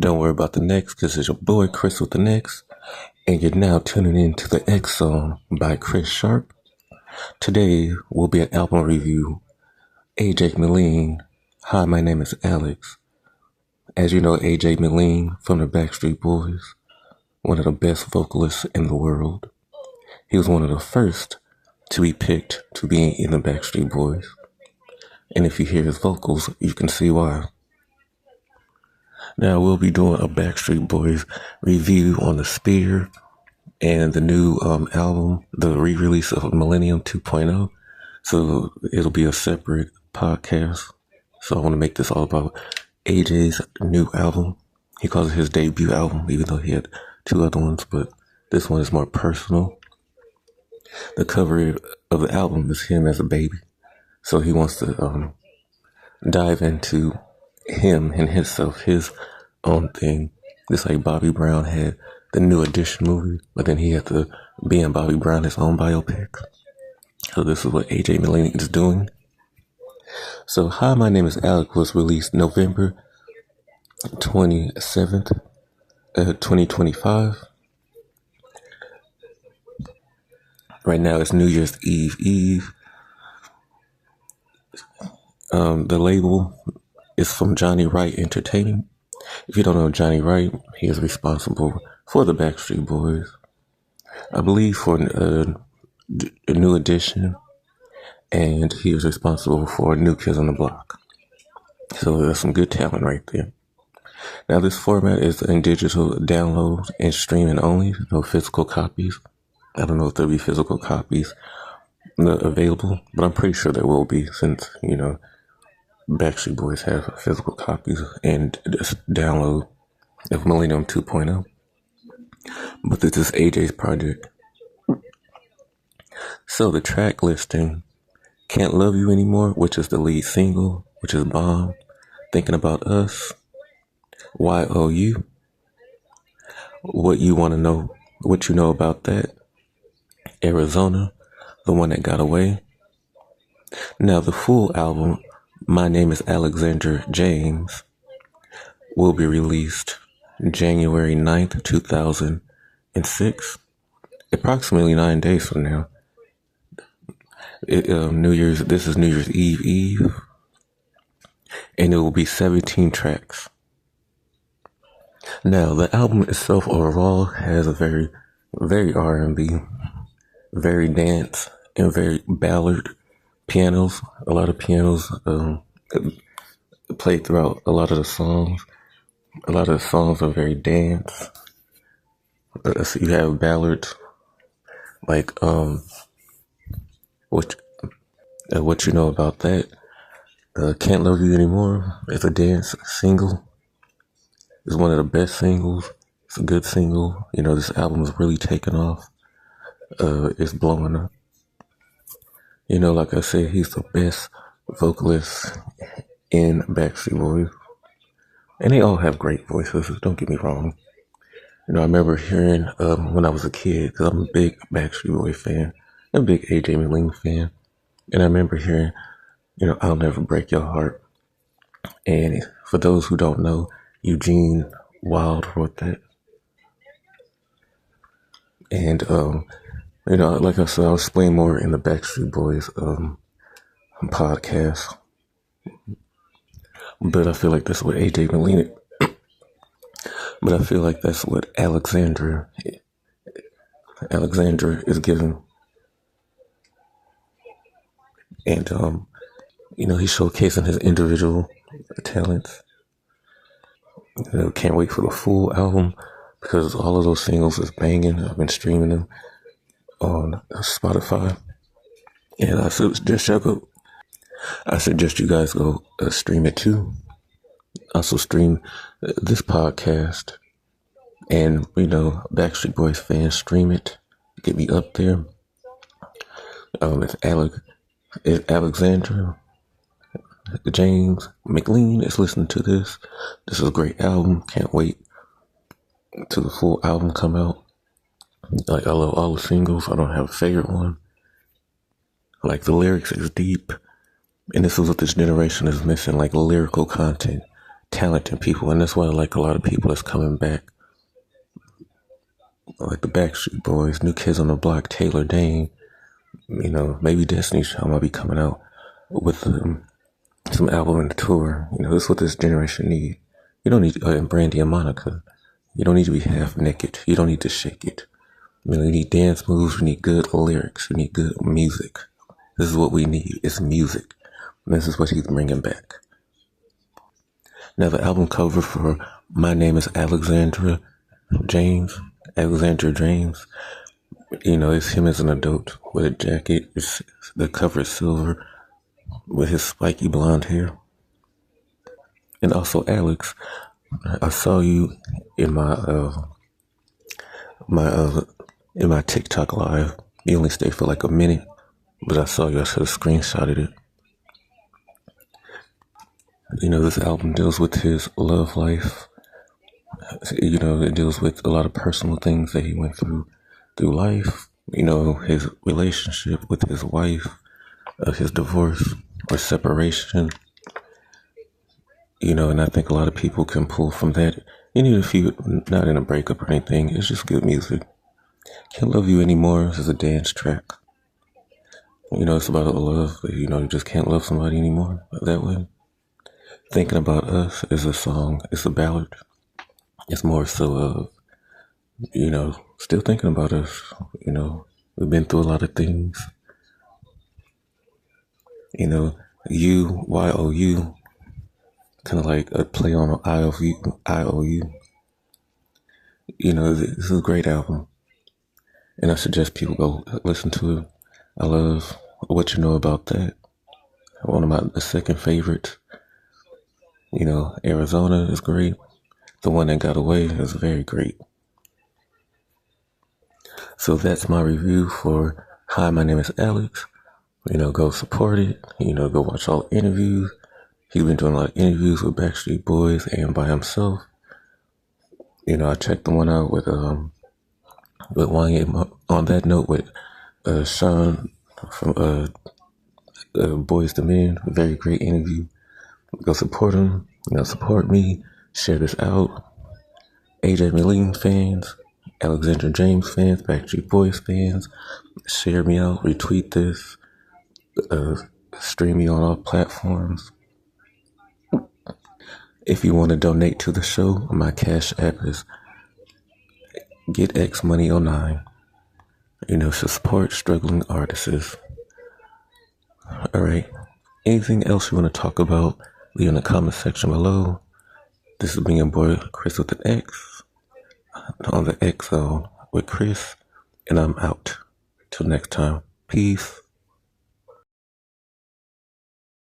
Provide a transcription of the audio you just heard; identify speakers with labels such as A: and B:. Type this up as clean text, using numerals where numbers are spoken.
A: Don't worry about the next, because it's your boy Chris with the next, and you're now tuning in to the X Zone by Chris Sharp. Today will be an album review. AJ McLean. Hi, my name is Alex. As you know, AJ McLean from the Backstreet Boys, one of the best vocalists in the world. He was one of the first to be picked to be in the Backstreet Boys. And if you hear his vocals, you can see why. Now we'll be doing a Backstreet Boys review on the Spear and the new album, the re-release of Millennium 2.0. So it'll be a separate podcast. So I want to make this all about AJ's new album. He calls it his debut album, even though he had two other ones, but this one is more personal. The cover of the album is him as a baby. So he wants to dive into him and himself, his own thing. Just like Bobby Brown had the New Edition movie, but then he had to be in Bobby Brown, his own biopic. So this is what AJ McLean is doing. So Hi, My Name is Alex was released November 27th, 2025. Right now it's New Year's Eve. The label is from Johnny Wright Entertainment. If you don't know Johnny Wright, he is responsible for the Backstreet Boys. I believe for a New Edition, and he is responsible for New Kids on the Block. So there's some good talent right there. Now this format is in digital download and streaming only, no physical copies. I don't know if there'll be physical copies available, but I'm pretty sure there will be, since, you know, Backstreet Boys have physical copies and just download of Millennium 2.0. But this is AJ's project. So the track listing: Can't Love You Anymore, which is the lead single, which is bomb. Thinking About Us, YOU, What You Want to Know, What You Know About That, Arizona, The One That Got Away. Now the full album, My Name is Alexander James, will be released January 9th, 2006, approximately 9 days from now. This is New Year's Eve, and it will be 17 tracks. Now the album itself overall has a very, very R&B, very dance, and very ballad pianos. A lot of pianos played throughout a lot of the songs. A lot of the songs are very dance. So you have ballads like what You Know About That. Can't Love You Anymore. It's a dance single. It's one of the best singles. It's a good single. You know, this album is really taking off. It's blowing up. You know, like I said, he's the best vocalist in Backstreet Boys. And they all have great voices, don't get me wrong. You know, I remember hearing when I was a kid, because I'm a big Backstreet Boy fan, I'm a big AJ McLean fan. And I remember hearing, you know, I'll Never Break Your Heart. And for those who don't know, Eugene Wilde wrote that. And, you know, like I said, I'll explain more in the Backstreet Boys podcast. But I feel like that's what AJ McLean, but I feel like that's what Alexander is giving. And, you know, he's showcasing his individual talents. You know, can't wait for the full album, because all of those singles is banging. I've been streaming them on Spotify, and I suggest you guys go stream it too. Also stream this podcast, and, you know, Backstreet Boys fans, stream it. Get me up there. If Alexander James McLean is listening to this, this is a great album. Can't wait till the full album come out. Like, I love all the singles. I don't have a favorite one. Like, the lyrics is deep, and this is what this generation is missing, like lyrical content. talented people, and that's why I like a lot of people that's coming back, like the Backstreet Boys, New Kids on the Block, Taylor Dane. Maybe Destiny's Child might be coming out with some album and tour. This is what this generation need. You don't need and Brandy and Monica. You don't need to be half naked. You don't need to shake it. We need dance moves. We need good lyrics. We need good music. This is what we need. It's music. And this is what he's bringing back. Now the album cover for My Name is Alexander James. It's him as an adult with a jacket. The cover is silver with his spiky blonde hair. And also Alex, I saw you in my TikTok live. You only stayed for like a minute, but I saw you. I should have screenshotted it. This album deals with his love life. It deals with a lot of personal things that he went through life. His relationship with his wife, his divorce or separation. And I think a lot of people can pull from that. Even if you're not in a breakup or anything, it's just good music. Can't Love You Anymore is a dance track. It's about love. You just can't love somebody anymore that way. Thinking About Us is a song. It's a ballad. It's more so of, still thinking about us. We've been through a lot of things. YOU, kind of like a play on IOU. This is a great album. And I suggest people go listen to it. I love What You Know About That. One of my second favorites. Arizona is great. The One That Got Away is very great. So that's my review for Hi, My Name is Alex. Go support it. Go watch all the interviews. He's been doing a lot of interviews with Backstreet Boys and by himself. I checked the one out with Wanye. On that note, with Sean from Boys to Men. Very great interview. Go support him. Support me. Share this out. AJ McLean fans, Alexander James fans, Backstreet Boys fans, share me out. Retweet this. Stream me on all platforms. If you want to donate to the show, my Cash App is GetXMoney09. Support struggling artists. All right. Anything else you want to talk about, leave in the comment section below. This is me and boy Chris with an X. On the X Zone with Chris. And I'm out. Till next time. Peace.